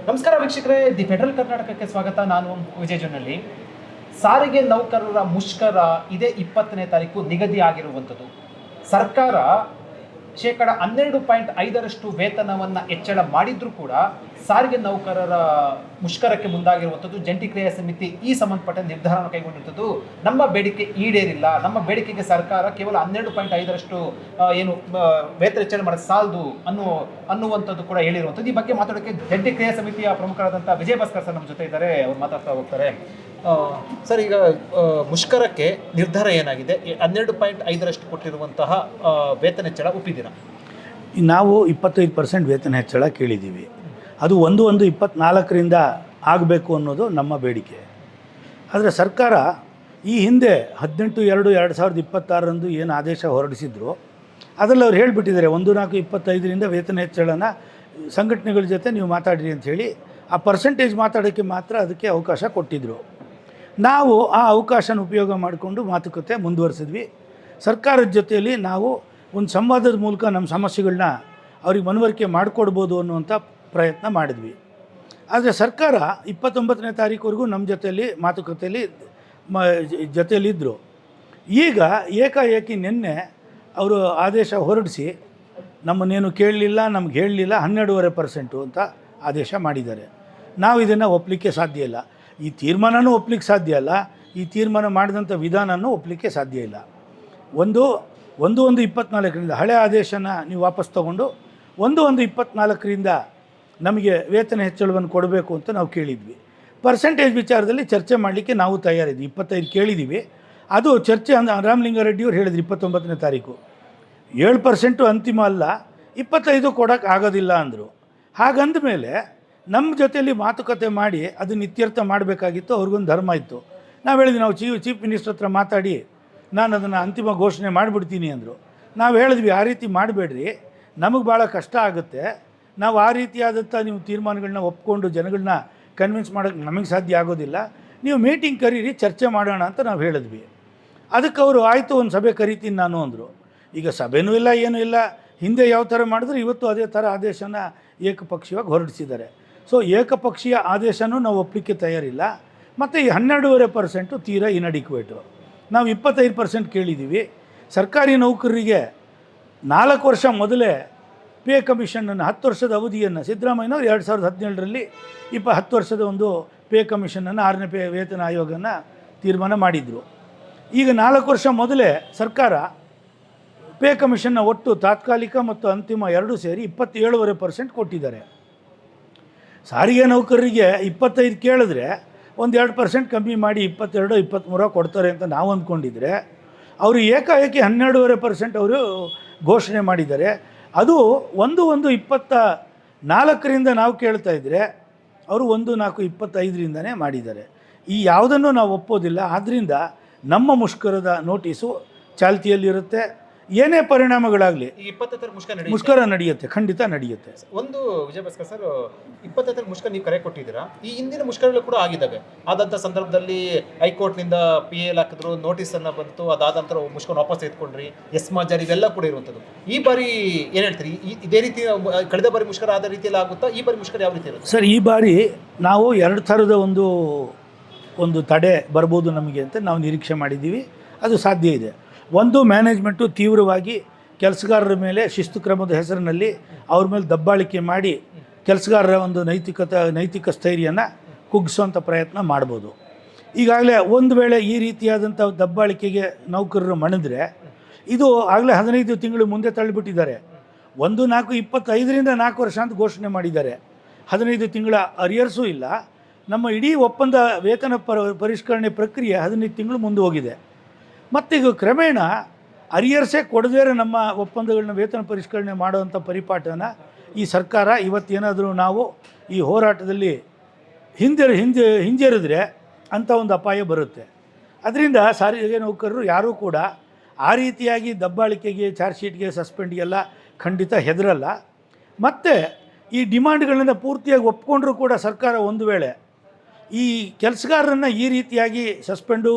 ನಮಸ್ಕಾರ ವೀಕ್ಷಕರೇ, the federal ಕರ್ನಾಟಕಕ್ಕೆ ಸ್ವಾಗತ. ನಾನು ವಿಜಯ್ ಜೊನ್ನಳ್ಳಿ. ಸಾರಿಗೆ ನೌಕರರ ಮುಷ್ಕರ ಇದೇ 20ನೇ ತಾರೀಕು ನಿಗದಿ ಆಗಿರುವಂಥದ್ದು. ಸರ್ಕಾರ 12.5% ವೇತನವನ್ನು ಹೆಚ್ಚಳ ಮಾಡಿದ್ರೂ ಕೂಡ ಸಾರಿಗೆ ನೌಕರರ ಮುಷ್ಕರಕ್ಕೆ ಮುಂದಾಗಿರುವಂಥದ್ದು. ಜಂಟಿ ಕ್ರಿಯಾ ಸಮಿತಿ ಈ ಸಂಬಂಧಪಟ್ಟ ನಿರ್ಧಾರವನ್ನು ಕೈಗೊಂಡಿರುವಂಥದ್ದು. ನಮ್ಮ ಬೇಡಿಕೆ ಈಡೇರಿಲ್ಲ, ನಮ್ಮ ಬೇಡಿಕೆಗೆ ಸರ್ಕಾರ ಕೇವಲ 12.5% ಏನು ವೇತನ ಹೆಚ್ಚಳ ಮಾಡೋದು ಸಾಲದು ಅನ್ನುವಂಥದ್ದು ಕೂಡ ಹೇಳಿರುವಂಥದ್ದು. ಈ ಬಗ್ಗೆ ಮಾತಾಡೋಕ್ಕೆ ಜಂಟಿ ಕ್ರಿಯಾ ಸಮಿತಿಯ ಪ್ರಮುಖರಾದಂಥ ವಿಜಯ್ ಭಾಸ್ಕರ್ ಸರ್ ನಮ್ಮ ಜೊತೆ ಇದ್ದಾರೆ. ಅವ್ರು ಮಾತಾಡ್ತಾ ಹೋಗ್ತಾರೆ. ಸರ್, ಈಗ ಮುಷ್ಕರಕ್ಕೆ ನಿರ್ಧಾರ ಏನಾಗಿದೆ? 12.5% ಕೊಟ್ಟಿರುವಂತಹ ವೇತನ ಹೆಚ್ಚಳ ಒಪ್ಪಿದ್ದೀರಾ? ನಾವು 25% ವೇತನ ಹೆಚ್ಚಳ ಕೇಳಿದ್ದೀವಿ. ಅದು 1/1/24ರಿಂದ ಆಗಬೇಕು ಅನ್ನೋದು ನಮ್ಮ ಬೇಡಿಕೆ. ಆದರೆ ಸರ್ಕಾರ ಈ ಹಿಂದೆ 18/2/2026 ಏನು ಆದೇಶ ಹೊರಡಿಸಿದ್ರು ಅದರಲ್ಲಿ ಅವ್ರು ಹೇಳಿಬಿಟ್ಟಿದ್ದಾರೆ 1/4/25ರಿಂದ ವೇತನ ಹೆಚ್ಚಳನ ಸಂಘಟನೆಗಳ ಜೊತೆ ನೀವು ಮಾತಾಡಿರಿ ಅಂಥೇಳಿ ಆ ಪರ್ಸೆಂಟೇಜ್ ಮಾತಾಡೋಕ್ಕೆ ಮಾತ್ರ ಅದಕ್ಕೆ ಅವಕಾಶ ಕೊಟ್ಟಿದ್ದರು. ನಾವು ಆ ಅವಕಾಶನ ಉಪಯೋಗ ಮಾಡಿಕೊಂಡು ಮಾತುಕತೆ ಮುಂದುವರಿಸಿದ್ವಿ. ಸರ್ಕಾರದ ಜೊತೆಯಲ್ಲಿ ನಾವು ಒಂದು ಸಂವಾದದ ಮೂಲಕ ನಮ್ಮ ಸಮಸ್ಯೆಗಳನ್ನ ಅವ್ರಿಗೆ ಮನವರಿಕೆ ಮಾಡಿಕೊಡ್ಬೋದು ಅನ್ನುವಂಥ ಪ್ರಯತ್ನ ಮಾಡಿದ್ವಿ. ಆದರೆ ಸರ್ಕಾರ 29ನೇ ತಾರೀಕುವರೆಗೂ ನಮ್ಮ ಜೊತೆಯಲ್ಲಿ ಮಾತುಕತೆಯಲ್ಲಿ ಜೊತೆಯಲ್ಲಿದ್ದರು. ಈಗ ಏಕಾಏಕಿ ನಿನ್ನೆ ಅವರು ಆದೇಶ ಹೊರಡಿಸಿ ನಮ್ಮನ್ನೇನು ಕೇಳಲಿಲ್ಲ, ನಮ್ಗೆ ಹೇಳಲಿಲ್ಲ, 12.5% ಅಂತ ಆದೇಶ ಮಾಡಿದ್ದಾರೆ. ನಾವು ಇದನ್ನು ಒಪ್ಪಲಿಕ್ಕೆ ಸಾಧ್ಯ ಇಲ್ಲ. ಈ ತೀರ್ಮಾನವೂ ಒಪ್ಪಲಿಕ್ಕೆ ಸಾಧ್ಯ ಇಲ್ಲ, ಈ ತೀರ್ಮಾನ ಮಾಡಿದಂಥ ವಿಧಾನವೂ ಒಪ್ಪಲಿಕ್ಕೆ ಸಾಧ್ಯ ಇಲ್ಲ. 1/1/24ರಿಂದ ಹಳೆ ಆದೇಶನ ನೀವು ವಾಪಸ್ ತೊಗೊಂಡು 1/1/24ರಿಂದ ನಮಗೆ ವೇತನ ಹೆಚ್ಚಳವನ್ನು ಕೊಡಬೇಕು ಅಂತ ನಾವು ಕೇಳಿದ್ವಿ. ಪರ್ಸೆಂಟೇಜ್ ವಿಚಾರದಲ್ಲಿ ಚರ್ಚೆ ಮಾಡಲಿಕ್ಕೆ ನಾವು ತಯಾರಿದ್ವಿ. 25 ಕೇಳಿದ್ದೀವಿ. ಅದು ಚರ್ಚೆ ರಾಮಲಿಂಗಾರೆಡ್ಡಿಯವ್ರು ಹೇಳಿದ್ರು 29ನೇ ತಾರೀಕು 7% ಅಂತಿಮ ಅಲ್ಲ, 25 ಕೊಡೋಕ್ಕೆ ಆಗೋದಿಲ್ಲ ಅಂದರು. ಹಾಗಂದ ಮೇಲೆ ನಮ್ಮ ಜೊತೆಯಲ್ಲಿ ಮಾತುಕತೆ ಮಾಡಿ ಅದನ್ನು ಇತ್ಯರ್ಥ ಮಾಡಬೇಕಾಗಿತ್ತು. ಅವ್ರಿಗೊಂದು ಧರ್ಮ ಇತ್ತು. ನಾವು ಹೇಳಿದ್ವಿ, ನಾವು ಚೀಫ್ ಮಿನಿಸ್ಟರ್ ಹತ್ರ ಮಾತಾಡಿ ನಾನು ಅದನ್ನು ಅಂತಿಮ ಘೋಷಣೆ ಮಾಡಿಬಿಡ್ತೀನಿ ಅಂದರು. ನಾವು ಹೇಳಿದ್ವಿ, ಆ ರೀತಿ ಮಾಡಬೇಡ್ರಿ, ನಮಗೆ ಭಾಳ ಕಷ್ಟ ಆಗುತ್ತೆ. ನಾವು ಆ ರೀತಿಯಾದಂಥ ನೀವು ತೀರ್ಮಾನಗಳನ್ನ ಒಪ್ಕೊಂಡು ಜನಗಳನ್ನ ಕನ್ವಿನ್ಸ್ ಮಾಡೋಕ್ಕೆ ನಮಗೆ ಸಾಧ್ಯ ಆಗೋದಿಲ್ಲ. ನೀವು ಮೀಟಿಂಗ್ ಕರೀರಿ, ಚರ್ಚೆ ಮಾಡೋಣ ಅಂತ ನಾವು ಹೇಳಿದ್ವಿ. ಅದಕ್ಕೆ ಅವರು ಆಯಿತು, ಒಂದು ಸಭೆ ಕರಿತೀನಿ ನಾನು ಅಂದರು. ಈಗ ಸಭೆನೂ ಇಲ್ಲ, ಏನೂ ಇಲ್ಲ. ಹಿಂದೆ ಯಾವ ಥರ ಮಾಡಿದ್ರು ಇವತ್ತು ಅದೇ ಥರ ಆದೇಶನ ಏಕಪಕ್ಷೀಯವಾಗಿ ಹೊರಡಿಸಿದ್ದಾರೆ. ಸೊ ಏಕಪಕ್ಷೀಯ ಆದೇಶನೂ ನಾವು ಒಪ್ಪಲಿಕ್ಕೆ ತಯಾರಿಲ್ಲ. ಮತ್ತು ಈ 12.5% ತೀರಾ ಇನ್ಅಡಿಕ್ವೇಟು. ನಾವು 25% ಕೇಳಿದ್ದೀವಿ. ಸರ್ಕಾರಿ ನೌಕರರಿಗೆ 4 ವರ್ಷ ಮೊದಲೇ ಪೇ ಕಮಿಷನನ್ನು 10 ವರ್ಷದ ಅವಧಿಯನ್ನು ಸಿದ್ದರಾಮಯ್ಯನವರು 2017ರಲ್ಲಿ 10 ವರ್ಷದ ಒಂದು ಪೇ ಕಮಿಷನನ್ನು 6ನೇ ವೇತನ ಆಯೋಗನ ತೀರ್ಮಾನ ಮಾಡಿದರು. ಈಗ 4 ವರ್ಷ ಮೊದಲೇ ಸರ್ಕಾರ ಪೇ ಕಮಿಷನ್ನ ಒಟ್ಟು ತಾತ್ಕಾಲಿಕ ಮತ್ತು ಅಂತಿಮ ಎರಡೂ ಸೇರಿ 27.5% ಕೊಟ್ಟಿದ್ದಾರೆ. ಸಾರಿಗೆ ನೌಕರರಿಗೆ 25 ಕೇಳಿದ್ರೆ ಒಂದು 2% ಕಮ್ಮಿ ಮಾಡಿ 22-23 ಕೊಡ್ತಾರೆ ಅಂತ ನಾವು ಅಂದ್ಕೊಂಡಿದ್ರೆ ಅವರು ಏಕಾಏಕಿ 12.5% ಅವರು ಘೋಷಣೆ ಮಾಡಿದ್ದಾರೆ. ಅದು 1/1/24ರಿಂದ ನಾವು ಕೇಳ್ತಾ ಇದ್ದರೆ ಅವರು 1/4/25ರಿಂದನೇ ಮಾಡಿದ್ದಾರೆ. ಈ ಯಾವುದನ್ನು ನಾವು ಒಪ್ಪೋದಿಲ್ಲ. ಆದ್ದರಿಂದ ನಮ್ಮ ಮುಷ್ಕರದ ನೋಟಿಸು ಚಾಲ್ತಿಯಲ್ಲಿರುತ್ತೆ. ಏನೇ ಪರಿಣಾಮಗಳಾಗಲಿ ಮುಷ್ಕರ ನಡೆಯುತ್ತೆ, ಖಂಡಿತ ನಡೆಯುತ್ತೆ. ಒಂದು ವಿಜಯ ಭಾಸ್ಕರ್ ಸರ್, 25 ಮುಷ್ಕರ ನೀವು ಕರೆ ಕೊಟ್ಟಿದ್ದೀರಾ. ಈ ಹಿಂದಿನ ಮುಷ್ಕರಗಳು ಕೂಡ ಆಗಿದ್ದಾವೆ. ಆದಂಥ ಸಂದರ್ಭದಲ್ಲಿ ಹೈಕೋರ್ಟ್ನಿಂದ PL ಹಾಕಿದ್ರು, ನೋಟಿಸನ್ನು ಬಂತು. ಅದಾದ ನಂತರ ಮುಷ್ಕರ ವಾಪಸ್ ಎತ್ಕೊಂಡ್ರಿ, ಮಾಜಾರಿ ಇವೆಲ್ಲ ಕೂಡ ಇರುವಂಥದ್ದು. ಈ ಬಾರಿ ಏನು ಹೇಳ್ತೀರಿ? ಇದೇ ರೀತಿ ಕಳೆದ ಬಾರಿ ಮುಷ್ಕರ ಆದ ರೀತಿಯಲ್ಲಿ ಆಗುತ್ತಾ? ಈ ಬಾರಿ ಮುಷ್ಕರ ಯಾವ ರೀತಿ ಇರುತ್ತೆ ಸರ್? ಈ ಬಾರಿ ನಾವು 2 ಥರದ ಒಂದು ತಡೆ ಬರ್ಬೋದು ನಮಗೆ ಅಂತ ನಾವು ನಿರೀಕ್ಷೆ ಮಾಡಿದ್ದೀವಿ. ಅದು ಸಾಧ್ಯ ಇದೆ. ಒಂದು, ಮ್ಯಾನೇಜ್ಮೆಂಟು ತೀವ್ರವಾಗಿ ಕೆಲಸಗಾರರ ಮೇಲೆ ಶಿಸ್ತು ಕ್ರಮದ ಹೆಸರಿನಲ್ಲಿ ಅವ್ರ ಮೇಲೆ ದಬ್ಬಾಳಿಕೆ ಮಾಡಿ ಕೆಲಸಗಾರರ ಒಂದು ನೈತಿಕ ಸ್ಥೈರ್ಯನ ಕುಗ್ಗಿಸೋಂಥ ಪ್ರಯತ್ನ ಮಾಡ್ಬೋದು. ಈಗಾಗಲೇ ಒಂದು ವೇಳೆ ಈ ರೀತಿಯಾದಂಥ ದಬ್ಬಾಳಿಕೆಗೆ ನೌಕರರು ಮಣಿದ್ರೆ ಇದು ಆಗಲೇ 15 ತಿಂಗಳು ಮುಂದೆ ತಳ್ಳಿಬಿಟ್ಟಿದ್ದಾರೆ. 1/4/25ರಿಂದ 4 ವರ್ಷ ಅಂತ ಘೋಷಣೆ ಮಾಡಿದ್ದಾರೆ. 15 ತಿಂಗಳ ಅರಿಯರ್ಸೂ ಇಲ್ಲ. ನಮ್ಮ ಇಡೀ ಒಪ್ಪಂದ ವೇತನ ಪರಿಷ್ಕರಣೆ ಪ್ರಕ್ರಿಯೆ 15 ತಿಂಗಳು ಮುಂದೆ ಹೋಗಿದೆ. ಮತ್ತೀಗ ಕ್ರಮೇಣ ಅರಿಯರ್ಸೇ ಕೊಡದೇ ನಮ್ಮ ಒಪ್ಪಂದಗಳನ್ನ ವೇತನ ಪರಿಷ್ಕರಣೆ ಮಾಡುವಂಥ ಪರಿಪಾಠನ ಈ ಸರ್ಕಾರ ಇವತ್ತೇನಾದರೂ ನಾವು ಈ ಹೋರಾಟದಲ್ಲಿ ಹಿಂಜರಿದ್ರೆ ಅಂಥ ಒಂದು ಅಪಾಯ ಬರುತ್ತೆ. ಅದರಿಂದ ಸಾರಿಗೆ ನೌಕರರು ಯಾರೂ ಕೂಡ ಆ ರೀತಿಯಾಗಿ ದಬ್ಬಾಳಿಕೆಗೆ, ಚಾರ್ಜ್ ಶೀಟ್ಗೆ, ಸಸ್ಪೆಂಡ್ಗೆಲ್ಲ ಖಂಡಿತ ಹೆದರಲ್ಲ. ಮತ್ತು ಈ ಡಿಮಾಂಡ್ಗಳನ್ನು ಪೂರ್ತಿಯಾಗಿ ಒಪ್ಕೊಂಡ್ರೂ ಕೂಡ ಸರ್ಕಾರ ಒಂದು ವೇಳೆ ಈ ಕೆಲಸಗಾರರನ್ನು ಈ ರೀತಿಯಾಗಿ ಸಸ್ಪೆಂಡು,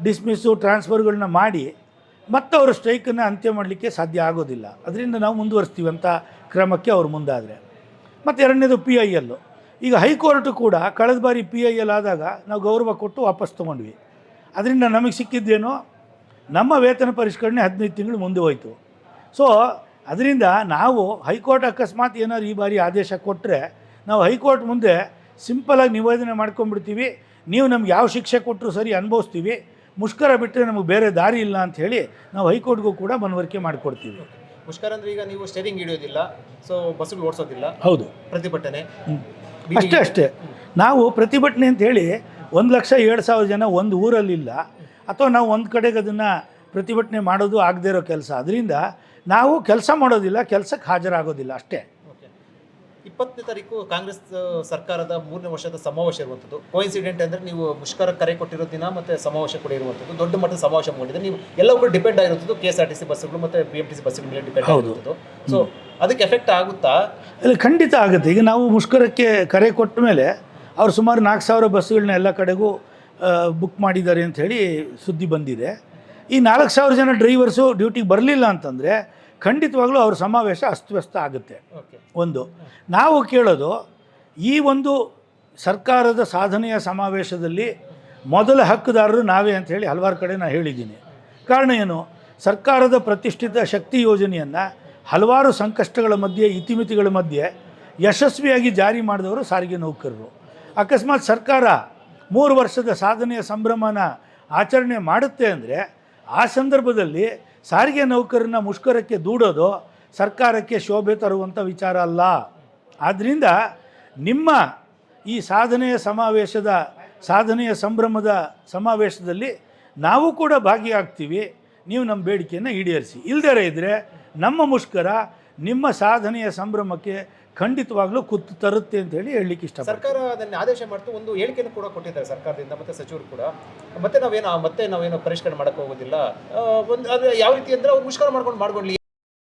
ಡಿಸ್ಮಿಸ್ಸು, ಟ್ರಾನ್ಸ್ಫರ್ಗಳನ್ನ ಮಾಡಿ ಮತ್ತು ಅವರ ಸ್ಟ್ರೈಕನ್ನು ಅಂತ್ಯ ಮಾಡಲಿಕ್ಕೆ ಸಾಧ್ಯ ಆಗೋದಿಲ್ಲ. ಅದರಿಂದ ನಾವು ಮುಂದುವರಿಸ್ತೀವಿ ಅಂತ ಕ್ರಮಕ್ಕೆ ಅವರು ಮುಂದಾದರೆ. ಮತ್ತು ಎರಡನೇದು PIL. ಈಗ ಹೈಕೋರ್ಟು ಕೂಡ ಕಳೆದ ಬಾರಿ PIL ಆದಾಗ ನಾವು ಗೌರವ ಕೊಟ್ಟು ವಾಪಸ್ ತೊಗೊಂಡ್ವಿ. ಅದರಿಂದ ನಮಗೆ ಸಿಕ್ಕಿದ್ದೇನೋ ನಮ್ಮ ವೇತನ ಪರಿಷ್ಕರಣೆ 15 ತಿಂಗಳು ಮುಂದೆ ಹೋಯಿತು. ಸೊ ಅದರಿಂದ ನಾವು ಹೈಕೋರ್ಟ್ ಅಕಸ್ಮಾತ್ ಏನಾದ್ರು ಈ ಬಾರಿ ಆದೇಶ ಕೊಟ್ಟರೆ ನಾವು ಹೈಕೋರ್ಟ್ ಮುಂದೆ ಸಿಂಪಲಾಗಿ ನಿವೇದನೆ ಮಾಡ್ಕೊಂಡ್ಬಿಡ್ತೀವಿ, ನೀವು ನಮ್ಗೆ ಯಾವ ಶಿಕ್ಷೆ ಕೊಟ್ಟರು ಸರಿ ಅನುಭವಿಸ್ತೀವಿ, ಮುಷ್ಕರ ಬಿಟ್ಟರೆ ನಮಗೆ ಬೇರೆ ದಾರಿ ಇಲ್ಲ ಅಂತ ಹೇಳಿ ನಾವು ಹೈಕೋರ್ಟ್ಗೂ ಕೂಡ ಮನವರಿಕೆ ಮಾಡಿಕೊಡ್ತೀವಿ. ಮುಷ್ಕರ ಅಂದರೆ ಈಗ ನೀವು ಸ್ಟೇರಿಂಗ್ ಹಿಡಿಯೋದಿಲ್ಲ, ಸೊ ಬಸ್ಸುಗಳು ಓಡಿಸೋದಿಲ್ಲ, ಹೌದು, ಪ್ರತಿಭಟನೆ ಅಷ್ಟೇ. ನಾವು ಪ್ರತಿಭಟನೆ ಅಂತ ಹೇಳಿ 1,07,000 ಜನ ಒಂದು ಊರಲ್ಲಿಲ್ಲ, ಅಥವಾ ನಾವು ಒಂದು ಕಡೆಗೆ ಅದನ್ನು ಪ್ರತಿಭಟನೆ ಮಾಡೋದು ಆಗದೇ ಇರೋ ಕೆಲಸ. ಅದರಿಂದ ನಾವು ಕೆಲಸ ಮಾಡೋದಿಲ್ಲ, ಕೆಲಸಕ್ಕೆ ಹಾಜರಾಗೋದಿಲ್ಲ ಅಷ್ಟೇ. 20ನೇ ತಾರೀಕು ಕಾಂಗ್ರೆಸ್ ಸರ್ಕಾರದ 3ನೇ ವರ್ಷದ ಸಮಾವೇಶ ಇರುವಂಥದ್ದು. ಕೋಇನ್ಸಿಡೆಂಟ್ ಅಂದರೆ ನೀವು ಮುಷ್ಕರ ಕರೆ ಕೊಟ್ಟಿರೋ ದಿನ ಮತ್ತು ಸಮಾವೇಶ ಕೂಡ ಇರುವಂಥದ್ದು, ದೊಡ್ಡ ಮಟ್ಟದ ಸಮಾವೇಶ ಮಾಡಿದ್ರೆ ನೀವು ಎಲ್ಲವೂ ಕೂಡ ಡಿಪೆಂಡ್ ಆಗಿರುವಂಥದ್ದು KSRTC ಬಸ್ಸುಗಳು ಮತ್ತು BMTC ಬಸ್ಸುಗಳ ಮೇಲೆ ಡಿಪೆಂಡ್ ಆಗಿರುವಂಥದ್ದು. ಸೊ ಅದಕ್ಕೆ ಎಫೆಕ್ಟ್ ಆಗುತ್ತಾ? ಇಲ್ಲ, ಖಂಡಿತ ಆಗುತ್ತೆ. ಈಗ ನಾವು ಮುಷ್ಕರಕ್ಕೆ ಕರೆ ಕೊಟ್ಟ ಮೇಲೆ ಅವರು ಸುಮಾರು 4,000 ಬಸ್ಸುಗಳನ್ನ ಎಲ್ಲ ಕಡೆಗೂ ಬುಕ್ ಮಾಡಿದ್ದಾರೆ ಅಂಥೇಳಿ ಸುದ್ದಿ ಬಂದಿದೆ. ಈ 4,000 ಜನ ಡ್ರೈವರ್ಸು ಡ್ಯೂಟಿಗೆ ಬರಲಿಲ್ಲ ಅಂತಂದರೆ ಖಂಡಿತವಾಗ್ಲೂ ಅವ್ರ ಸಮಾವೇಶ ಅಸ್ತವ್ಯಸ್ತ ಆಗುತ್ತೆ. ಒಂದು ನಾವು ಕೇಳೋದು, ಈ ಒಂದು ಸರ್ಕಾರದ ಸಾಧನೆಯ ಸಮಾವೇಶದಲ್ಲಿ ಮೊದಲ ಹಕ್ಕುದಾರರು ನಾವೇ ಅಂಥೇಳಿ ಹಲವಾರು ಕಡೆ ನಾನು ಹೇಳಿದ್ದೀನಿ. ಕಾರಣ ಏನು? ಸರ್ಕಾರದ ಪ್ರತಿಷ್ಠಿತ ಶಕ್ತಿ ಯೋಜನೆಯನ್ನು ಹಲವಾರು ಸಂಕಷ್ಟಗಳ ಮಧ್ಯೆ, ಇತಿಮಿತಿಗಳ ಮಧ್ಯೆ ಯಶಸ್ವಿಯಾಗಿ ಜಾರಿ ಮಾಡಿದವರು ಸಾರಿಗೆ ನೌಕರರು. ಅಕಸ್ಮಾತ್ ಸರ್ಕಾರ 3 ವರ್ಷದ ಸಾಧನೆಯ ಸಂಭ್ರಮನ ಆಚರಣೆ ಮಾಡುತ್ತೆ ಅಂದರೆ ಆ ಸಂದರ್ಭದಲ್ಲಿ ಸಾರಿಗೆ ನೌಕರನ್ನ ಮುಷ್ಕರಕ್ಕೆ ದೂಡೋದು ಸರ್ಕಾರಕ್ಕೆ ಶೋಭೆ ತರುವಂಥ ವಿಚಾರ ಅಲ್ಲ. ಆದ್ದರಿಂದ ನಿಮ್ಮ ಈ ಸಾಧನೆಯ ಸಂಭ್ರಮದ ಸಮಾವೇಶದಲ್ಲಿ ನಾವು ಕೂಡ ಭಾಗಿಯಾಗ್ತೀವಿ. ನೀವು ನಮ್ಮ ಬೇಡಿಕೆಯನ್ನು ಈಡೇರಿಸಿ. ಇಲ್ಲದೇ ಇದ್ದರೆ ನಮ್ಮ ಮುಷ್ಕರ ನಿಮ್ಮ ಸಾಧನೆಯ ಸಂಭ್ರಮಕ್ಕೆ ಖಂಡಿತವಾಗ್ಲೂ ಕುತ್ತು ತರುತ್ತೆ ಅಂತ ಹೇಳಿ ಹೇಳಲಿಕ್ಕೆ ಇಷ್ಟಪಡ್ತೀನಿ. ಸರ್ಕಾರ ಅದನ್ನು ಆದೇಶ ಮಾಡ್ತು, ಒಂದು ಹೇಳಿಕೆಯನ್ನು ಕೂಡ ಕೊಟ್ಟಿದ್ದಾರೆ ಸರ್ಕಾರದಿಂದ ಮತ್ತು ಸಚಿವರು ಕೂಡ. ಮತ್ತೆ ನಾವೇನೋ ಪರಿಷ್ಕರಣೆ ಮಾಡೋಕ್ಕೆ ಹೋಗೋದಿಲ್ಲ. ಒಂದು ಅದು ಯಾವ ರೀತಿ ಅಂದರೆ ಅವ್ರು ಮುಷ್ಕರ ಮಾಡ್ಕೊಳ್ಳಿ